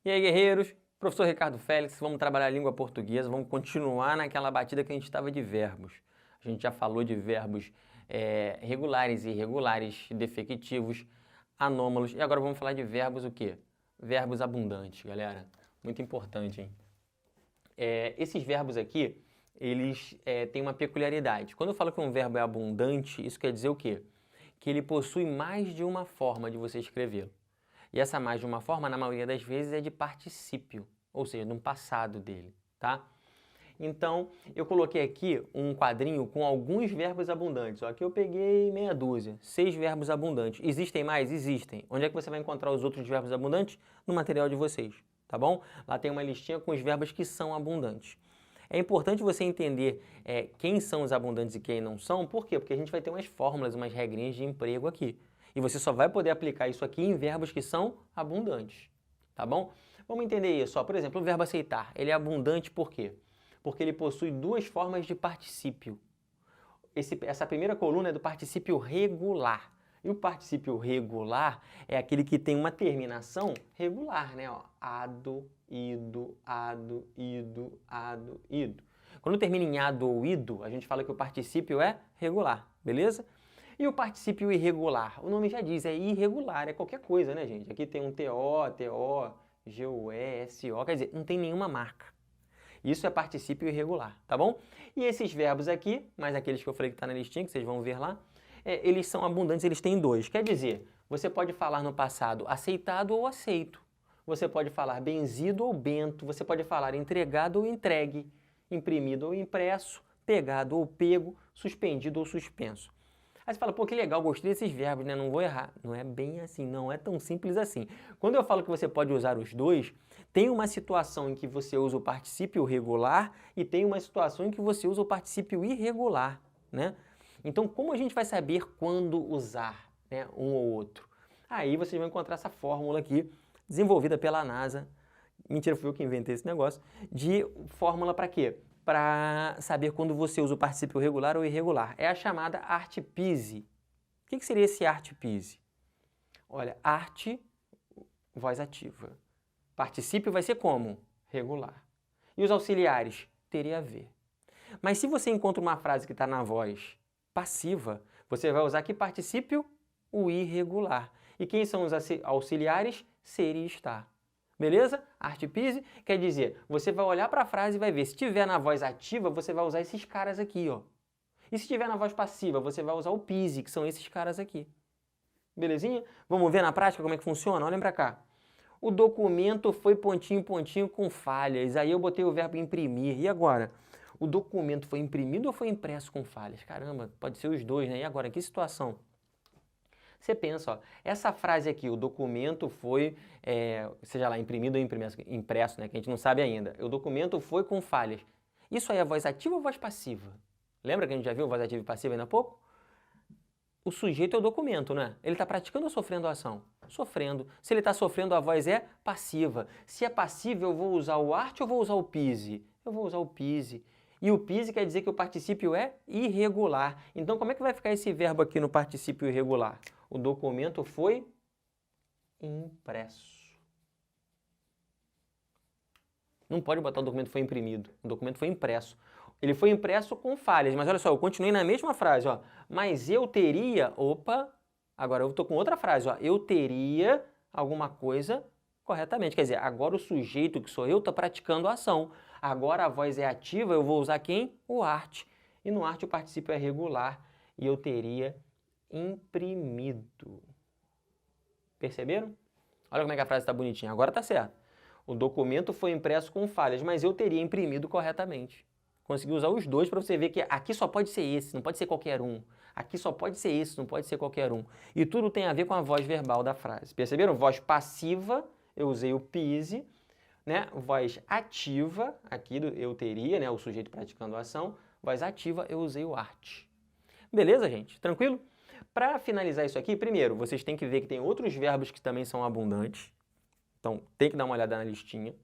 E aí, guerreiros? Professor Ricardo Félix, vamos trabalhar a língua portuguesa, vamos continuar naquela batida que a gente estava de verbos. A gente já falou de verbos regulares e irregulares, defectivos, anômalos, e agora vamos falar de verbos o quê? Verbos abundantes, galera. Muito importante, hein? Esses verbos aqui, eles têm uma peculiaridade. Quando eu falo que um verbo é abundante, isso quer dizer o quê? Que ele possui mais de uma forma de você escrevê-lo. E essa mais de uma forma, na maioria das vezes, é de particípio, ou seja, no passado dele, tá? Então, eu coloquei aqui um quadrinho com alguns verbos abundantes. Ó, aqui eu peguei meia dúzia, 6 verbos abundantes. Existem mais? Existem. Onde é que você vai encontrar os outros verbos abundantes? No material de vocês, tá bom? Lá tem uma listinha com os verbos que são abundantes. É importante você entender quem são os abundantes e quem não são. Por quê? Porque a gente vai ter umas fórmulas, umas regrinhas de emprego aqui. E você só vai poder aplicar isso aqui em verbos que são abundantes, tá bom? Vamos entender isso. Ó. Por exemplo, o verbo aceitar, ele é abundante por quê? Porque ele possui duas formas de particípio. Essa primeira coluna é do particípio regular. E o particípio regular é aquele que tem uma terminação regular, né? Ó, ado, ido, ado, ido, ado, ido. Quando termina em ado ou ido, a gente fala que o particípio é regular, beleza? E o particípio irregular? O nome já diz, é irregular, é qualquer coisa, né, gente? Aqui tem um TO, TO, GUE, SO, quer dizer, não tem nenhuma marca. Isso é particípio irregular, tá bom? E esses verbos aqui, mais aqueles que eu falei que está na listinha, que vocês vão ver lá, eles são abundantes, eles têm dois. Quer dizer, você pode falar no passado aceitado ou aceito. Você pode falar benzido ou bento. Você pode falar entregado ou entregue. Imprimido ou impresso. Pegado ou pego. Suspendido ou suspenso. Aí você fala, pô, que legal, gostei desses verbos, né? Não vou errar. Não é bem assim, não é tão simples assim. Quando eu falo que você pode usar os dois, tem uma situação em que você usa o particípio regular e tem uma situação em que você usa o particípio irregular, né? Então, como a gente vai saber quando usar, né, um ou outro? Aí vocês vão encontrar essa fórmula aqui, desenvolvida pela NASA. Mentira, fui eu que inventei esse negócio. De fórmula para quê? Para saber quando você usa o particípio regular ou irregular. É a chamada arte-pise. O que seria esse arte-pise? Olha, arte, voz ativa. Particípio vai ser como? Regular. E os auxiliares? Teria a ver. Mas se você encontra uma frase que está na voz passiva, você vai usar que particípio? O irregular. E quem são os auxiliares? Ser e estar. Beleza? Arte-pise quer dizer, você vai olhar para a frase e vai ver. Se tiver na voz ativa, você vai usar esses caras aqui, ó. E se tiver na voz passiva, você vai usar o pise, que são esses caras aqui. Belezinha? Vamos ver na prática como é que funciona? Olhem para cá. O documento foi pontinho, pontinho com falhas. Aí eu botei o verbo imprimir. E agora? O documento foi imprimido ou foi impresso com falhas? Caramba, pode ser os dois, né? E agora, que situação? Você pensa, ó, essa frase aqui, o documento foi, seja lá, imprimido ou impresso, né, que a gente não sabe ainda. O documento foi com falhas. Isso aí é voz ativa ou voz passiva? Lembra que a gente já viu voz ativa e passiva ainda há pouco? O sujeito é o documento, né? Ele está praticando ou sofrendo a ação? Sofrendo. Se ele está sofrendo, a voz é passiva. Se é passiva, eu vou usar o arte ou vou usar o pise? Eu vou usar o pise. E o pise quer dizer que o particípio é irregular. Então, como é que vai ficar esse verbo aqui no particípio irregular? O documento foi impresso. Não pode botar o documento foi imprimido. O documento foi impresso. Ele foi impresso com falhas, mas olha só, eu continuei na mesma frase, ó. Mas eu teria, opa, agora eu estou com outra frase, ó. Eu teria alguma coisa corretamente. Quer dizer, agora o sujeito, que sou eu, está praticando a ação. Agora a voz é ativa, eu vou usar quem? O arte. E no arte o particípio é regular e eu teria imprimido. Perceberam? Olha como é que a frase está bonitinha. Agora está certo. O documento foi impresso com falhas, mas eu teria imprimido corretamente. Consegui usar os dois para você ver que aqui só pode ser esse, não pode ser qualquer um. Aqui só pode ser esse, não pode ser qualquer um. E tudo tem a ver com a voz verbal da frase. Perceberam? Voz passiva, eu usei o pise, né? Voz ativa, aqui do eu teria, né? O sujeito praticando a ação. Voz ativa, eu usei o arte. Beleza, gente? Tranquilo? Para finalizar isso aqui, primeiro, vocês têm que ver que tem outros verbos que também são abundantes. Então, tem que dar uma olhada na listinha.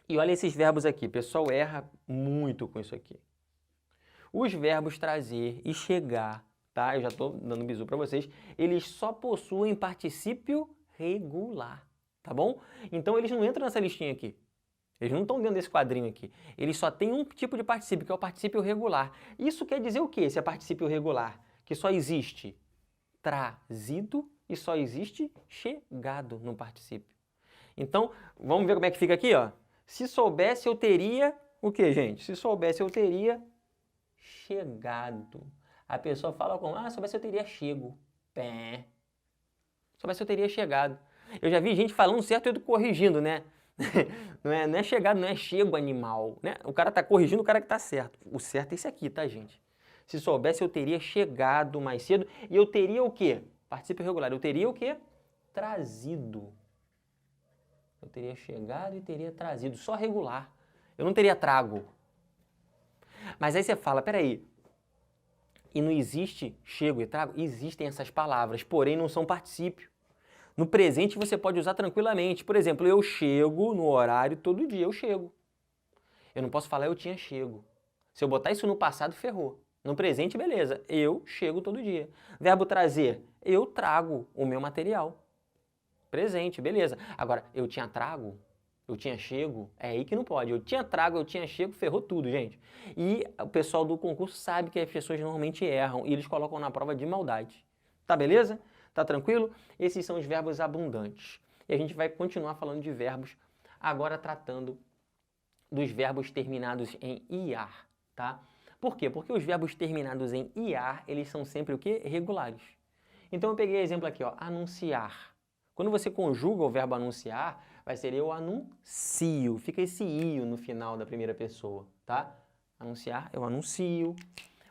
E olha esses verbos aqui. O pessoal erra muito com isso aqui. Os verbos trazer e chegar, tá? Eu já estou dando um bizu para vocês. Eles só possuem particípio regular. tá bom? Então eles não entram nessa listinha aqui. Eles não estão dentro desse quadrinho aqui. Eles só têm um tipo de particípio, que é o particípio regular. Isso quer dizer o quê, esse é particípio regular? Que só existe trazido e só existe chegado no particípio. Então, vamos ver como é que fica aqui, ó. Se soubesse, eu teria o quê, gente? Se soubesse, eu teria chegado. A pessoa fala como, se soubesse, eu teria chego. Pé. Se soubesse, eu teria chegado. Eu já vi gente falando certo e eu corrigindo, né? Não é chegado, não é chego animal, né? O cara tá corrigindo o cara que tá certo. O certo é esse aqui, tá, gente? Se soubesse, eu teria chegado mais cedo e eu teria o quê? Particípio regular. Eu teria o quê? Trazido. Eu teria chegado e teria trazido. Só regular. Eu não teria trago. Mas aí você fala, peraí, e não existe chego e trago? Existem essas palavras, porém não são particípio. No presente você pode usar tranquilamente. Por exemplo, eu chego no horário todo dia, eu chego. Eu não posso falar eu tinha chego. Se eu botar isso no passado, ferrou. No presente, beleza, eu chego todo dia. Verbo trazer, eu trago o meu material. Presente, beleza. Agora, eu tinha trago, eu tinha chego, é aí que não pode. Eu tinha trago, eu tinha chego, ferrou tudo, gente. E o pessoal do concurso sabe que as pessoas normalmente erram e eles colocam na prova de maldade. Tá beleza? Tá tranquilo? Esses são os verbos abundantes. E a gente vai continuar falando de verbos, agora tratando dos verbos terminados em IAR, tá? Por quê? Porque os verbos terminados em IAR, eles são sempre o quê? Regulares. Então eu peguei exemplo aqui, ó, anunciar. Quando você conjuga o verbo anunciar, vai ser eu anuncio. Fica esse io no final da primeira pessoa, tá? Anunciar, eu anuncio.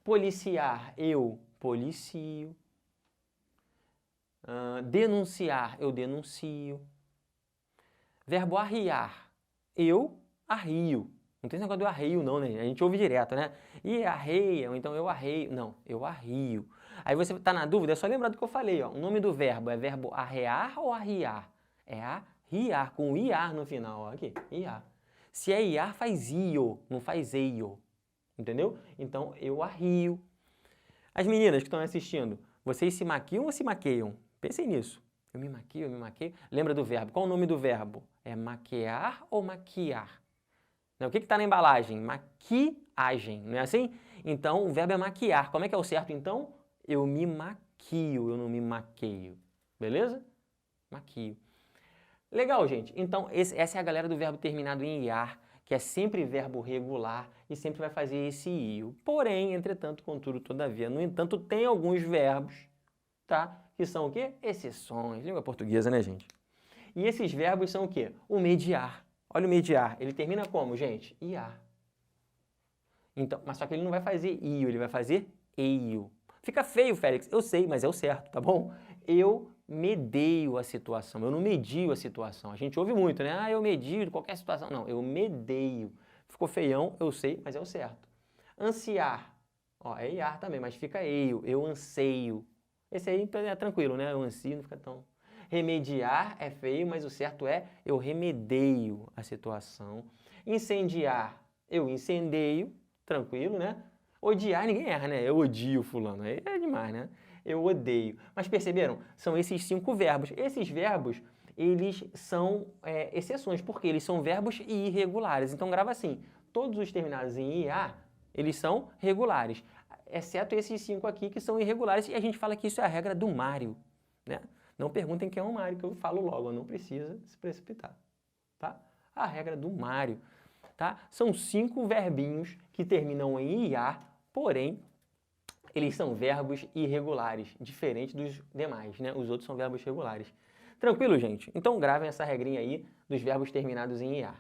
Policiar, eu policio. Denunciar, eu denuncio. Verbo arriar, eu arrio. Não tem esse negócio do arreio não, né? A gente ouve direto, né? E arreia, ou então eu arreio. Não, eu arrio. Aí você está na dúvida, é só lembrar do que eu falei, ó. O nome do verbo é verbo arrear ou arriar? É arriar, com iar no final, ó. Aqui, iar. Se é iar, faz io, não faz eio. Entendeu? Então, eu arrio. As meninas que estão assistindo, vocês se maquiam ou se maqueiam? Pensem nisso. Eu me maquio, eu me maqueio. Lembra do verbo. Qual o nome do verbo? É maquiar ou maquiar? O que está na embalagem? Maquiagem, não é assim? Então, o verbo é maquiar. Como é que é o certo, então? Eu me maquio, eu não me maqueio. Beleza? Maquio. Legal, gente. Então, essa é a galera do verbo terminado em iar, que é sempre verbo regular e sempre vai fazer esse io. Porém, entretanto, contudo, todavia, no entanto, tem alguns verbos, tá? Que são o quê? Exceções. Língua portuguesa, né, gente? E esses verbos são o quê? O mediar. Olha o mediar. Ele termina como, gente? Iar. Então, mas só que ele não vai fazer io, ele vai fazer eio. Fica feio, Félix. Eu sei, mas é o certo, tá bom? Eu medeio a situação. Eu não medio a situação. A gente ouve muito, né? Eu medio qualquer situação. Não, eu medeio. Ficou feião, eu sei, mas é o certo. Ansiar. Ó, é iar também, mas fica eio. Eu anseio. Esse aí é tranquilo, né? Eu ansio, não fica tão... Remediar é feio, mas o certo é eu remedeio a situação. Incendiar, eu incendeio, tranquilo, né? Odiar, ninguém erra, né? Eu odio fulano, aí é demais, né? Eu odeio. Mas perceberam? São esses 5 verbos. Esses verbos, eles são exceções, porque eles são verbos irregulares. Então grava assim, todos os terminados em IA, eles são regulares, exceto esses 5 aqui que são irregulares, e a gente fala que isso é a regra do Mário, né? Não perguntem quem é o Mário, que eu falo logo, não precisa se precipitar, tá? A regra do Mário, tá? São 5 verbinhos que terminam em IA, porém, eles são verbos irregulares, diferente dos demais, né? Os outros são verbos regulares. Tranquilo, gente? Então gravem essa regrinha aí dos verbos terminados em IA.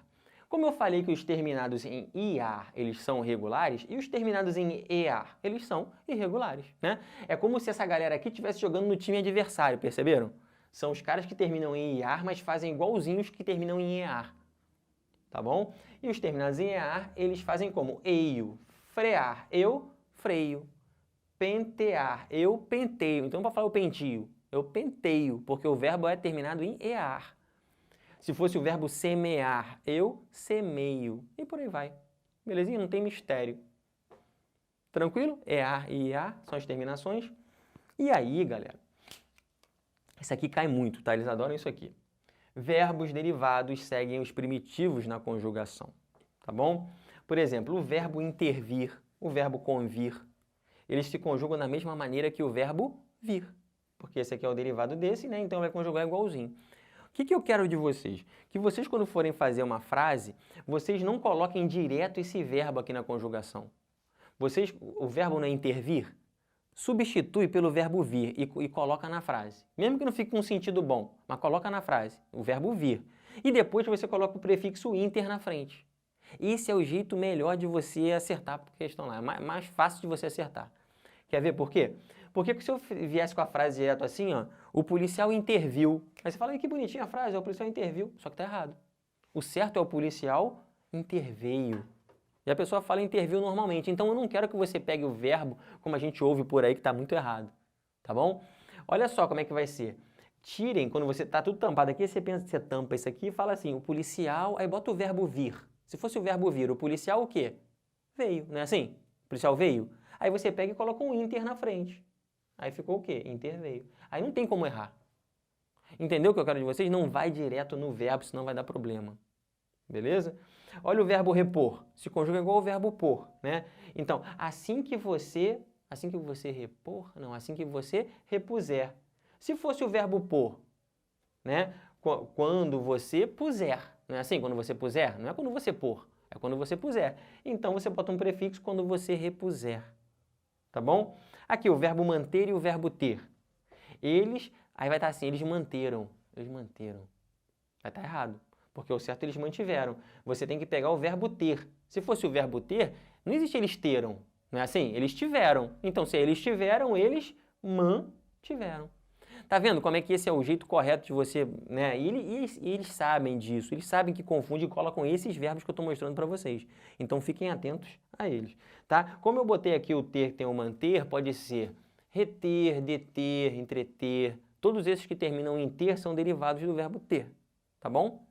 Como eu falei que os terminados em IAR, eles são regulares, e os terminados em EAR, eles são irregulares, né? É como se essa galera aqui estivesse jogando no time adversário, perceberam? São os caras que terminam em IAR, mas fazem igualzinhos que terminam em EAR, tá bom? E os terminados em EAR, eles fazem como? Eio, frear, eu freio, pentear, eu penteio. Então, para falar eu pentio, eu penteio, porque o verbo é terminado em EAR. Se fosse o verbo semear, eu semeio. E por aí vai. Belezinha? Não tem mistério. Tranquilo? EAR e IA são as terminações. E aí, galera, isso aqui cai muito, tá? Eles adoram isso aqui. verbos derivados seguem os primitivos na conjugação, tá bom? Por exemplo, o verbo intervir, o verbo convir, eles se conjugam da mesma maneira que o verbo vir, porque esse aqui é o derivado desse, né? Então vai conjugar igualzinho. O que eu quero de vocês? Que vocês, quando forem fazer uma frase, vocês não coloquem direto esse verbo aqui na conjugação. O verbo não é intervir? Substitui pelo verbo vir e coloca na frase. Mesmo que não fique com um sentido bom, mas coloca na frase, o verbo vir. E depois você coloca o prefixo inter na frente. Esse é o jeito melhor de você acertar a questão lá, é mais fácil de você acertar. Quer ver por quê? Porque se eu viesse com a frase direto assim, ó, o policial interviu. Aí você fala, que bonitinha a frase, o policial interviu, só que tá errado. O certo é o policial interveio. E a pessoa fala interviu normalmente. Então eu não quero que você pegue o verbo como a gente ouve por aí que está muito errado. Tá bom? Olha só como é que vai ser. Tirem, quando você está tudo tampado aqui, você pensa que você tampa isso aqui e fala assim, o policial, aí bota o verbo vir. Se fosse o verbo vir, o policial o quê? Veio, não é assim? O policial veio. Aí você pega e coloca um inter na frente. Aí ficou o quê? Interveio. Aí não tem como errar. Entendeu o que eu quero de vocês? Não vai direto no verbo, senão vai dar problema. Beleza? Olha o verbo repor. Se conjuga igual o verbo pôr, né? Então, assim que você repuser. Se fosse o verbo pôr, né? Quando você puser. Não é assim? Quando você puser? Não é quando você pôr. É quando você puser. Então, você bota um prefixo quando você repuser. Tá bom? Aqui, o verbo manter e o verbo ter. Aí vai estar assim, eles manteram. Eles manteram. Vai estar errado. Porque o certo eles mantiveram. Você tem que pegar o verbo ter. Se fosse o verbo ter, não existe eles teram. Não é assim? Eles tiveram. Então, se eles tiveram, eles mantiveram. Tá vendo como é que esse é o jeito correto de você, né? E eles sabem disso. Eles sabem que confunde e cola com esses verbos que eu estou mostrando para vocês. Então, fiquem atentos a eles. Tá? Como eu botei aqui o ter, tem o manter, pode ser reter, deter, entreter. Todos esses que terminam em ter são derivados do verbo ter. Tá bom?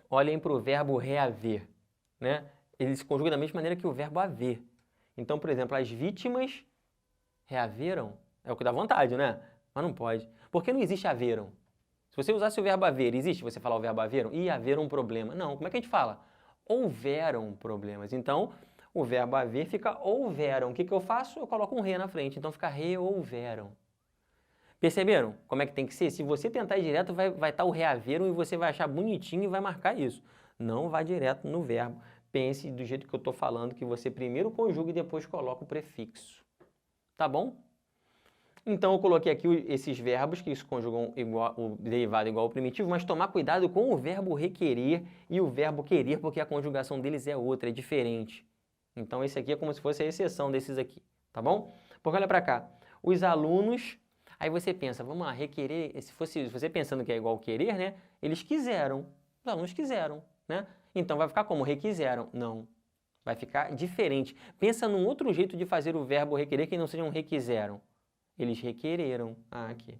Olhem para o verbo reaver, né? Ele se conjuga da mesma maneira que o verbo haver. Então, por exemplo, as vítimas reaveram. É o que dá vontade, né? Mas não pode. Porque não existe haveram. Se você usasse o verbo haver, existe você falar o verbo haveram? E haver um problema. Não, como é que a gente fala? Houveram problemas. Então, o verbo haver fica houveram. O que eu faço? Eu coloco um re na frente. Então, fica rehouveram. Perceberam como é que tem que ser? Se você tentar ir direto, vai estar o reaveram e você vai achar bonitinho e vai marcar isso. Não vá direto no verbo. Pense do jeito que eu estou falando, que você primeiro conjuga e depois coloca o prefixo. Tá bom? Então, eu coloquei aqui esses verbos que se conjugam igual, o derivado igual ao primitivo, mas tomar cuidado com o verbo requerer e o verbo querer, porque a conjugação deles é outra, é diferente. Então, esse aqui é como se fosse a exceção desses aqui. Tá bom? Porque olha para cá. Os alunos... Aí você pensa, vamos lá, requerer, se você pensando que é igual querer, né? Eles quiseram, os alunos quiseram, né? Então vai ficar como requiseram? Não, vai ficar diferente. Pensa num outro jeito de fazer o verbo requerer que não seja um requiseram. Eles requereram. Ah, aqui.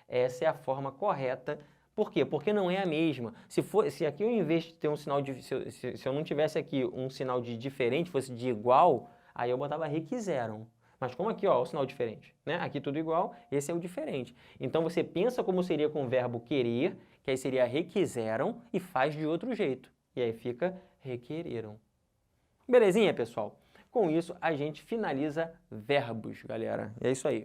Essa é a forma correta. Por quê? Porque não é a mesma. Se aqui eu, em vez de ter um sinal de... Se eu não tivesse aqui um sinal de diferente, fosse de igual, aí eu botava requiseram. Mas como aqui, ó, o sinal diferente, né? Aqui tudo igual, esse é o diferente. Então você pensa como seria com o verbo querer, que aí seria requiseram, e faz de outro jeito. E aí fica requereram. Belezinha, pessoal? Com isso, a gente finaliza verbos, galera. E é isso aí.